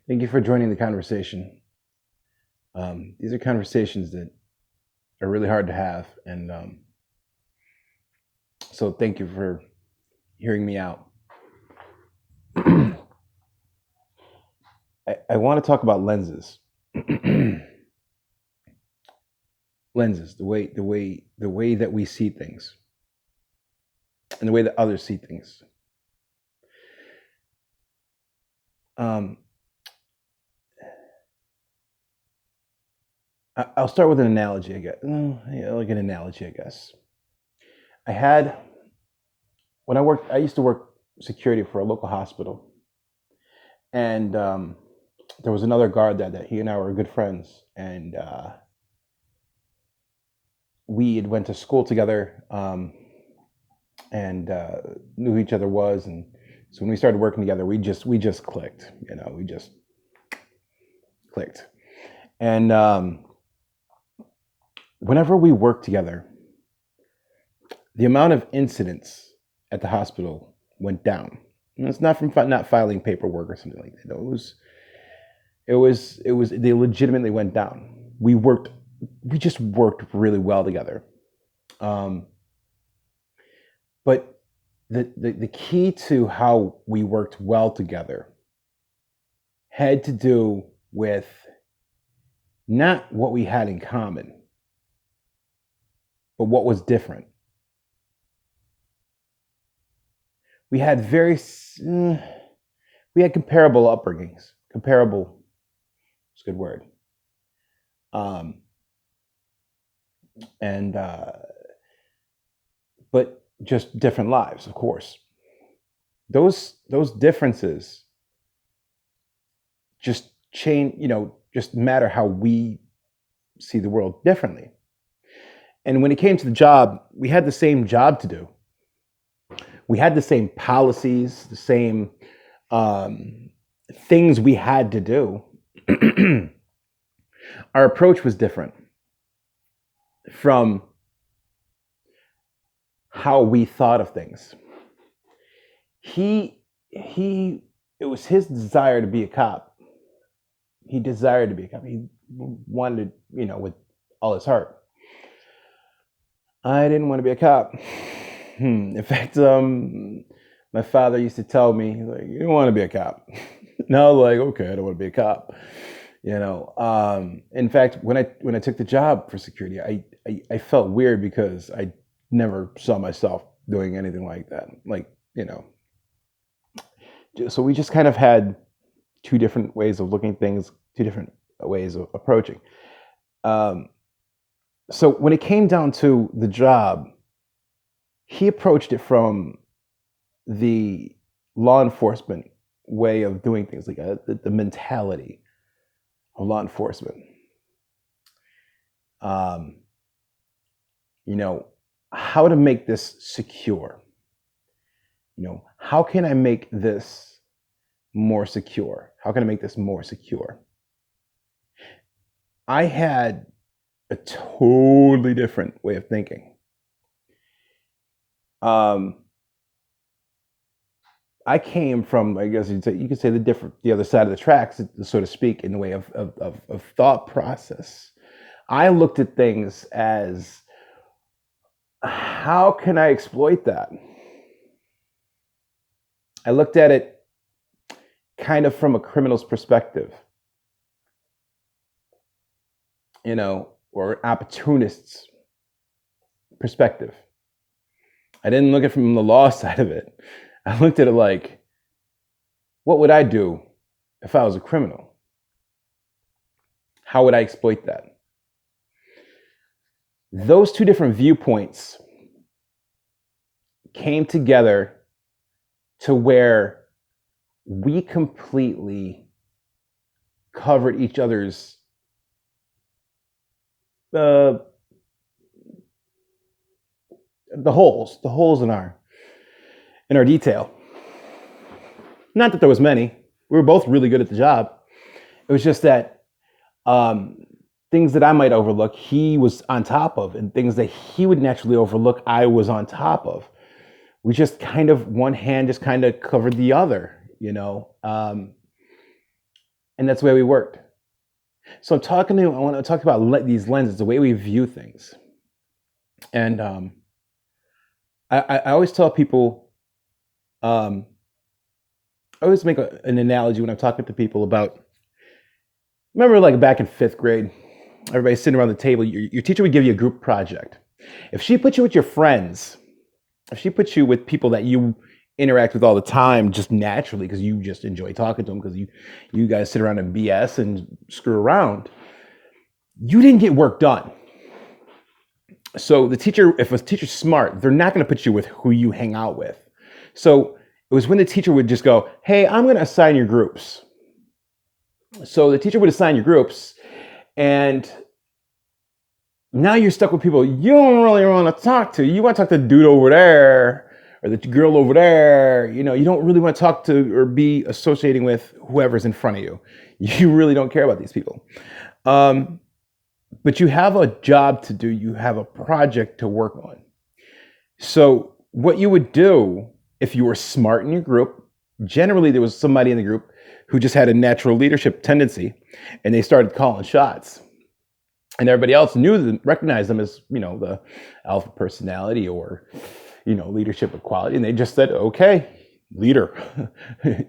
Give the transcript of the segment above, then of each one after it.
Thank you for joining the conversation. These are conversations that are really hard to have, and so thank you for hearing me out. I want to talk about lenses. Lenses, the way that we see things, and the way that others see things. Um, I'll start with an analogy. I guess, like an analogy, I guess. I had when I worked. I used to work security for a local hospital, and there was another guard there that he and I were good friends, and we had went to school together, and knew who each other was, and so when we started working together, we just clicked. We just clicked, and whenever we worked together, the amount of incidents at the hospital went down. And it's not from not filing paperwork or something like that. No, they legitimately went down. We just worked really well together. But the key to how we worked well together had to do with not what we had in common, but what was different. We had comparable upbringings. Comparable, it's a good word. And but just different lives, of course. Those differences just change, just matter how we see the world differently. And when it came to the job, we had the same job to do. We had the same policies, the same things we had to do. Our approach was different from how we thought of things. It was his desire to be a cop. He desired to be a cop. He wanted, with all his heart. I didn't want to be a cop. In fact, my father used to tell me, like, you don't want to be a cop. No, like, okay, I don't want to be a cop. In fact, when I took the job for security, I felt weird because I never saw myself doing anything like that. So we just kind of had two different ways of looking at things, two different ways of approaching. So when it came down to the job, he approached it from the law enforcement way of doing things, like the mentality of law enforcement. How to make this secure. How can I make this more secure? How can I make this more secure? I had a totally different way of thinking. I came from, I guess you could say the other side of the tracks, so to speak, in the way of thought process. I looked at things as, how can I exploit that? I looked at it kind of from a criminal's perspective, or an opportunist's perspective. I didn't look at it from the law side of it. I looked at it like, what would I do if I was a criminal? How would I exploit that? Those two different viewpoints came together to where we completely covered each other's the holes in our detail. Not that there was many. We were both really good at the job. It was just that things that I might overlook, he was on top of, and things that he would naturally overlook, I was on top of. We just kind of, one hand just kind of covered the other, And that's the way we worked. So I want to talk about these lenses, the way we view things. And I always tell people, um, I always make an analogy when I'm talking to people about, remember like back in fifth grade, everybody's sitting around the table, your teacher would give you a group project. If she put you with your friends, if she puts you with people that you interact with all the time, just naturally, because you just enjoy talking to them, because you guys sit around and BS and screw around, you didn't get work done. So the teacher, if a teacher's smart, they're not going to put you with who you hang out with. So it was when the teacher would just go, hey, I'm going to assign your groups. So the teacher would assign your groups, and now you're stuck with people you don't really want to talk to. You want to talk to the dude over there or the girl over there. You don't really want to talk to or be associating with whoever's in front of you. You really don't care about these people. But you have a job to do. You have a project to work on. So what you would do if you were smart in your group, generally there was somebody in the group who just had a natural leadership tendency, and they started calling shots. And everybody else recognized them as, the alpha personality or, leadership equality. And they just said, okay, leader,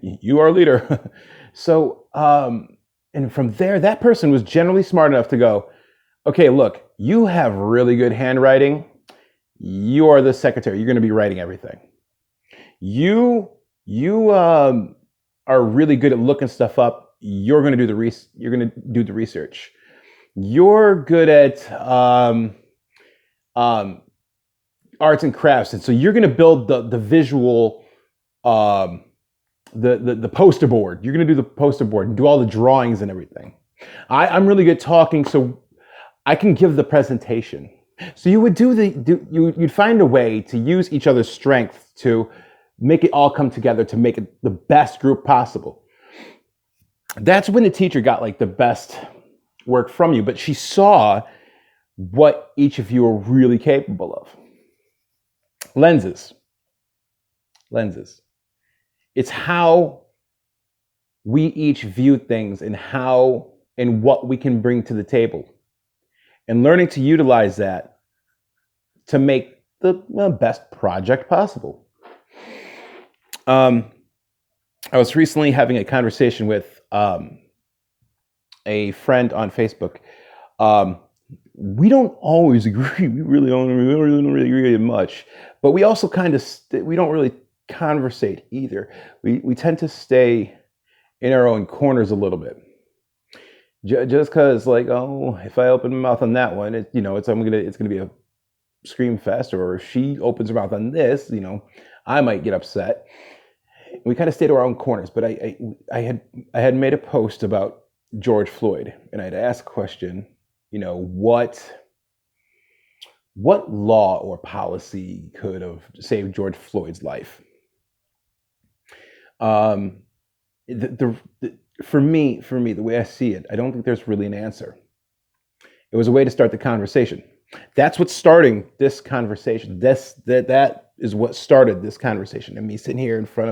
you are leader. So, and from there, that person was generally smart enough to go, okay, look, you have really good handwriting. You are the secretary. You're going to be writing everything. You are really good at looking stuff up. You're going to do the research. You're good at arts and crafts, and so you're going to build the visual, the poster board. You're going to do the poster board and do all the drawings and everything. I'm really good at talking, so I can give the presentation. So you would you'd find a way to use each other's strength to make it all come together to make it the best group possible. That's when the teacher got like the best work from you, but she saw what each of you are really capable of. Lenses. It's how we each view things and what we can bring to the table. And learning to utilize that to make the best project possible. I was recently having a conversation with a friend on Facebook. We don't always agree. We really don't really agree much. But we also we don't really conversate either. We tend to stay in our own corners a little bit. Just because, like, oh, if I open my mouth on that one, it's gonna be a scream fest. Or if she opens her mouth on this, I might get upset. We kind of stay to our own corners. But I had made a post about George Floyd, and I'd asked a question. What law or policy could have saved George Floyd's life? For me, the way I see it, I don't think there's really an answer. It was a way to start the conversation. That's what's starting this conversation. That is what started this conversation. And me sitting here in front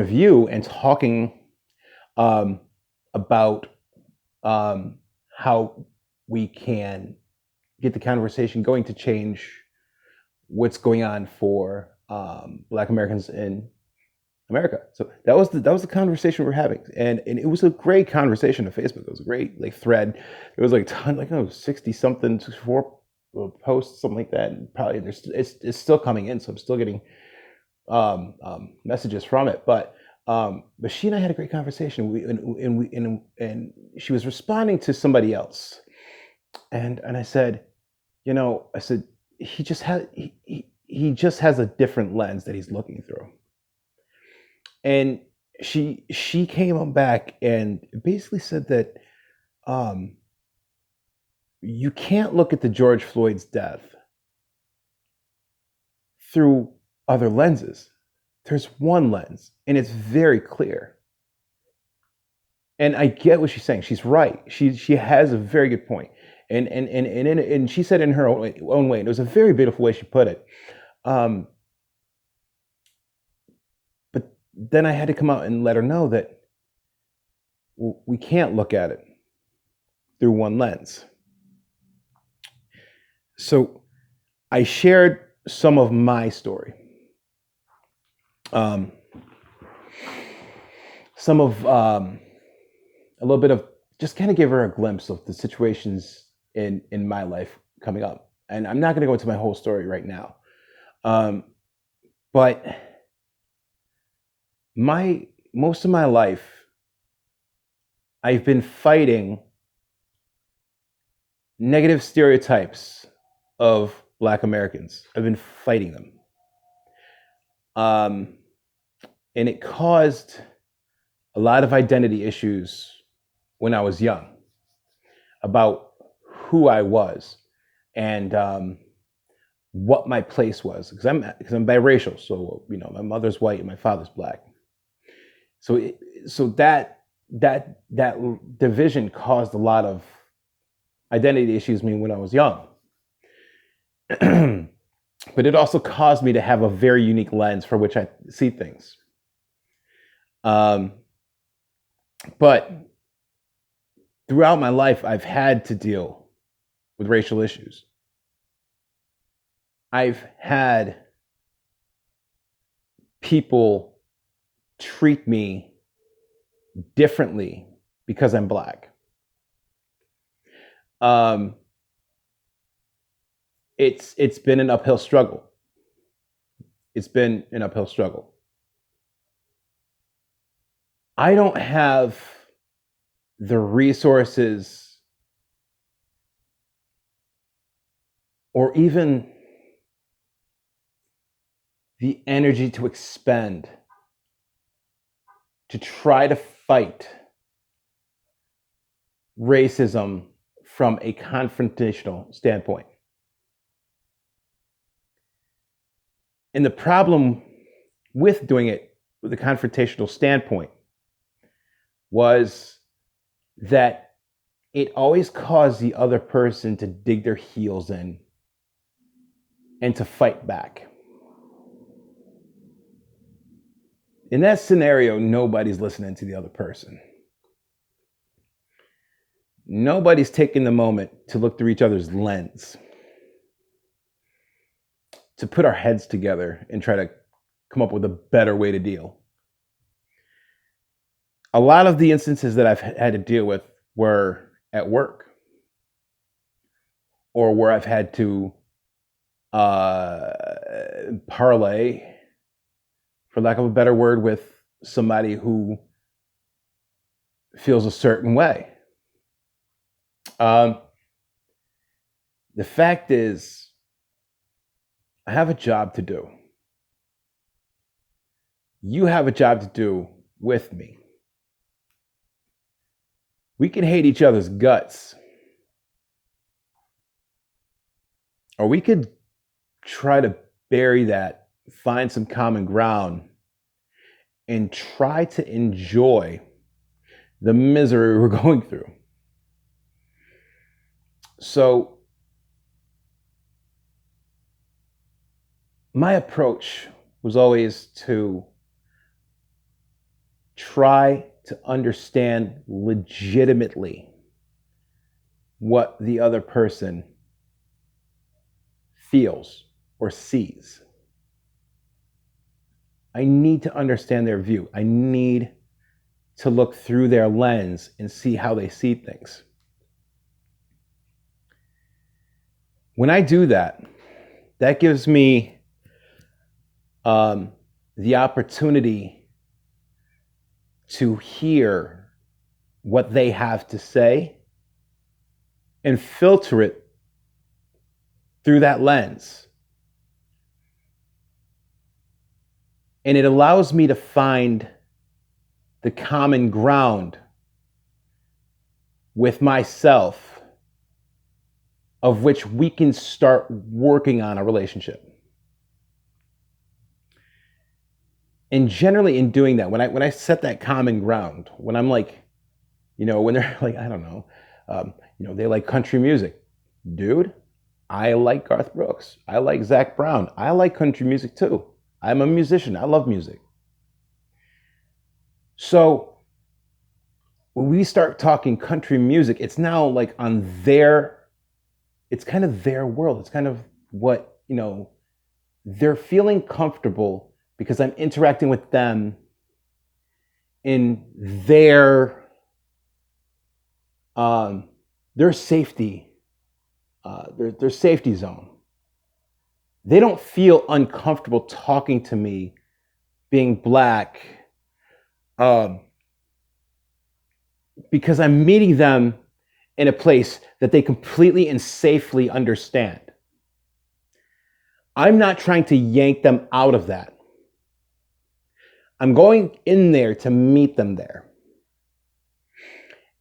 of you and talking about how we can get the conversation going to change what's going on for Black Americans in America. So that was the conversation we're having, and it was a great conversation on Facebook. It was a great thread. It was 60 something posts, something like that. And probably it's still coming in, so I'm still getting messages from it. But she and I had a great conversation. And she was responding to somebody else, and I said, he just has a different lens that he's looking through. And she came on back and basically said that you can't look at the George Floyd's death through other lenses. There's one lens, and it's very clear. And I get what she's saying. She's right. She has a very good point. And she said in her own way, and it was a very beautiful way she put it. But then I had to come out and let her know that we can't look at it through one lens. So I shared some of my story. Some of a little bit of, just kind of give her a glimpse of the situations in my life coming up. And I'm not going to go into my whole story right now. But most of my life, I've been fighting negative stereotypes of Black Americans. I've been fighting them. And it caused a lot of identity issues when I was young about who I was and what my place was, because I'm biracial. So, you know, my mother's white and my father's Black. So that division caused a lot of identity issues me when I was young. But it also caused me to have a very unique lens for which I see things. But throughout my life, I've had to deal with racial issues. I've had people treat me differently because I'm Black. It's been an uphill struggle. It's been an uphill struggle. I don't have the resources or even the energy to expend to try to fight racism from a confrontational standpoint. And the problem with doing it with a confrontational standpoint was that it always caused the other person to dig their heels in and to fight back. In that scenario, nobody's listening to the other person. Nobody's taking the moment to look through each other's lens, to put our heads together and try to come up with a better way to deal. A lot of the instances that I've had to deal with were at work, or where I've had to parlay, for lack of a better word, with somebody who feels a certain way. The fact is, I have a job to do. You have a job to do with me. We can hate each other's guts, or we could try to bury that, find some common ground, and try to enjoy the misery we're going through. So my approach was always to try to understand legitimately what the other person feels or sees. I need to understand their view. I need to look through their lens and see how they see things. When I do that, that gives me the opportunity to hear what they have to say and filter it through that lens. And it allows me to find the common ground with myself, of which we can start working on a relationship. And generally in doing that, when I set that common ground, when I'm like, you know, when they're like, I don't know, you know, they like country music. Dude, I like Garth Brooks. I like Zach Brown. I like country music too. I'm a musician. I love music. So when we start talking country music, it's now like on their, it's kind of their world. It's kind of what, they're feeling comfortable because I'm interacting with them in their safety, their safety zone. They don't feel uncomfortable talking to me, being Black, because I'm meeting them in a place that they completely and safely understand. I'm not trying to yank them out of that. I'm going in there to meet them there.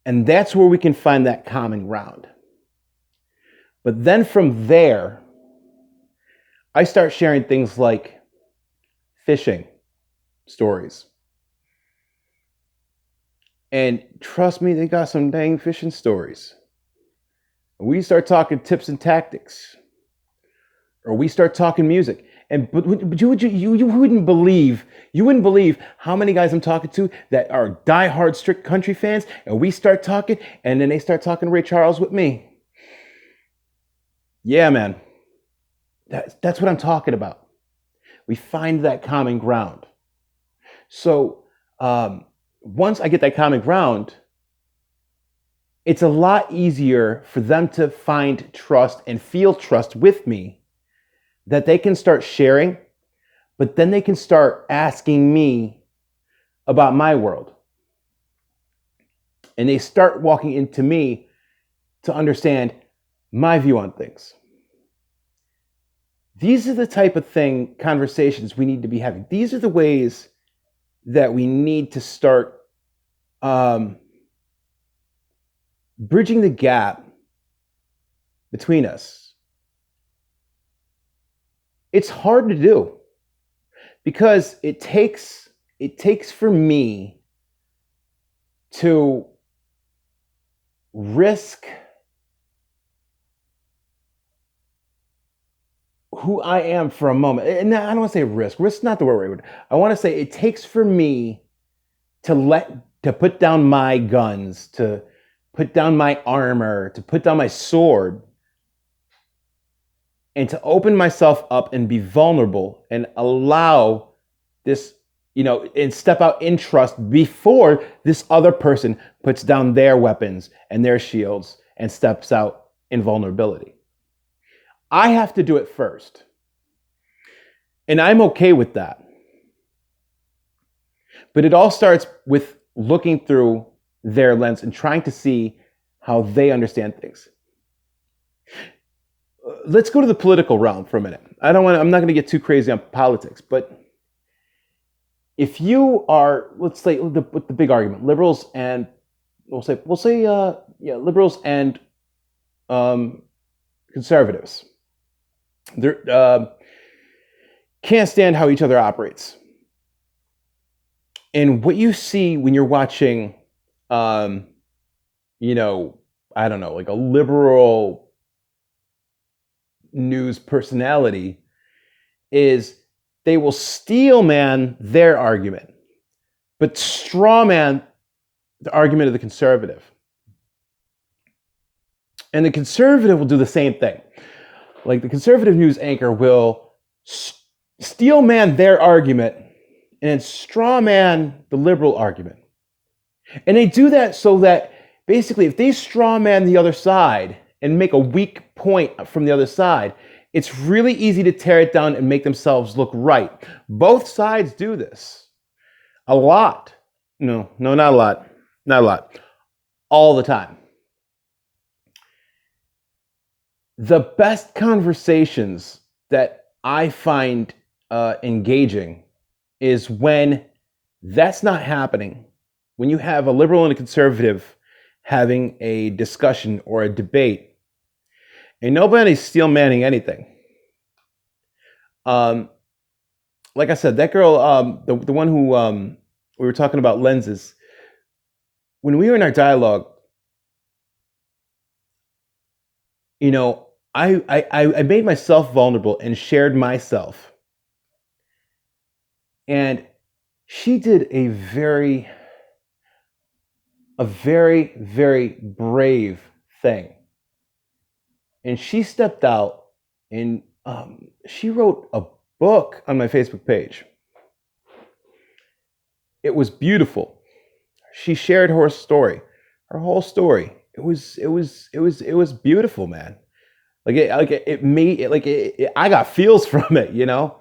And that's where we can find that common ground. But then from there, I start sharing things like fishing stories. And trust me, they got some dang fishing stories. We start talking tips and tactics, or we start talking music. But you wouldn't believe how many guys I'm talking to that are diehard strict country fans, and we start talking, and then they start talking Ray Charles with me. Yeah, man, that's what I'm talking about. We find that common ground. So once I get that common ground, it's a lot easier for them to find trust and feel trust with me, that they can start sharing, but then they can start asking me about my world. And they start walking into me to understand my view on things. These are the type of conversations we need to be having. These are the ways that we need to start bridging the gap between us. It's hard to do because it takes for me to risk who I am for a moment. And I don't want to say risk. Risk's not the word. I want to say it takes for me to put down my guns, to put down my armor, to put down my sword, and to open myself up and be vulnerable and allow this, and step out in trust before this other person puts down their weapons and their shields and steps out in vulnerability. I have to do it first. And I'm okay with that. But it all starts with looking through their lens and trying to see how they understand things. Let's go to the political realm for a minute. I'm not going to get too crazy on politics, but if you are, let's say, with the big argument, liberals and liberals and conservatives, they can't stand how each other operates. And what you see when you're watching, I don't know, like a liberal news personality, is they will steel man their argument, but straw man the argument of the conservative. And the conservative will do the same thing. Like the conservative news anchor will steel man their argument and then straw man the liberal argument. And they do that so that basically if they straw man the other side and make a weak point from the other side, it's really easy to tear it down and make themselves look right. Both sides do this a lot. No, not a lot. Not a lot. All the time. The best conversations that I find engaging is when that's not happening. When you have a liberal and a conservative having a discussion or a debate, and nobody's steel manning anything. Like I said, that girl, the one who we were talking about lenses, when we were in our dialogue, I made myself vulnerable and shared myself. And she did a very a very, very brave thing. And she stepped out and she wrote a book on my Facebook page. It was beautiful. She shared her story, her whole story. It was beautiful, man. It made it I got feels from it, you know.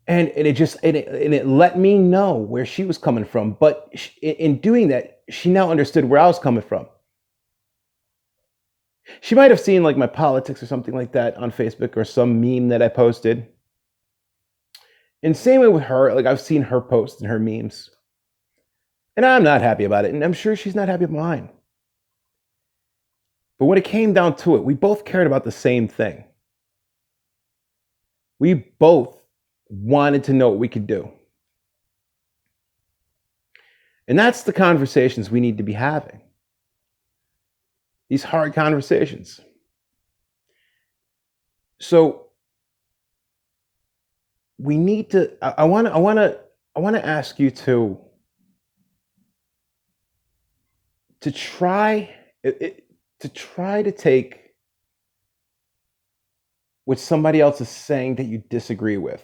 And it let me know where she was coming from. But in doing that, she now understood where I was coming from. She might have seen like my politics or something like that on Facebook or some meme that I posted. And same way with her, like I've seen her posts and her memes. And I'm not happy about it. And I'm sure she's not happy about mine. But when it came down to it, we both cared about the same thing. We both wanted to know what we could do. And that's the conversations we need to be having. These hard conversations. So we need to. I want to ask you to try to take what somebody else is saying that you disagree with,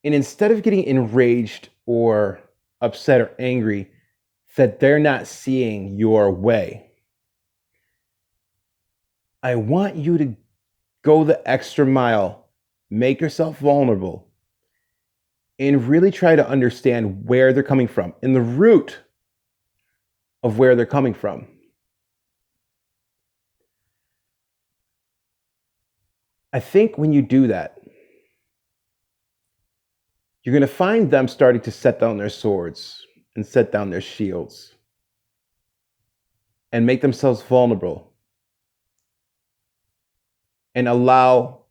and instead of getting enraged or upset or angry that they're not seeing your way, I want you to go the extra mile, make yourself vulnerable, and really try to understand where they're coming from and the root of where they're coming from. I think when you do that, you're going to find them starting to set down their swords and set down their shields and make themselves vulnerable and allow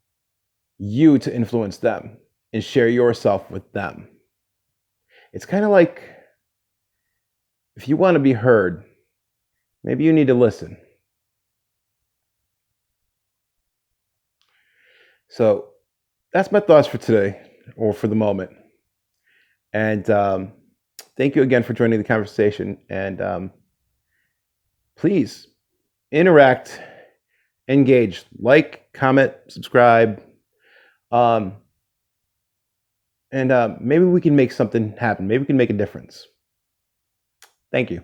you to influence them and share yourself with them. It's kind of like if you want to be heard, maybe you need to listen. So that's my thoughts for today, or for the moment. And thank you again for joining the conversation. And please interact, engage, like, comment, subscribe. And maybe we can make something happen. Maybe we can make a difference. Thank you.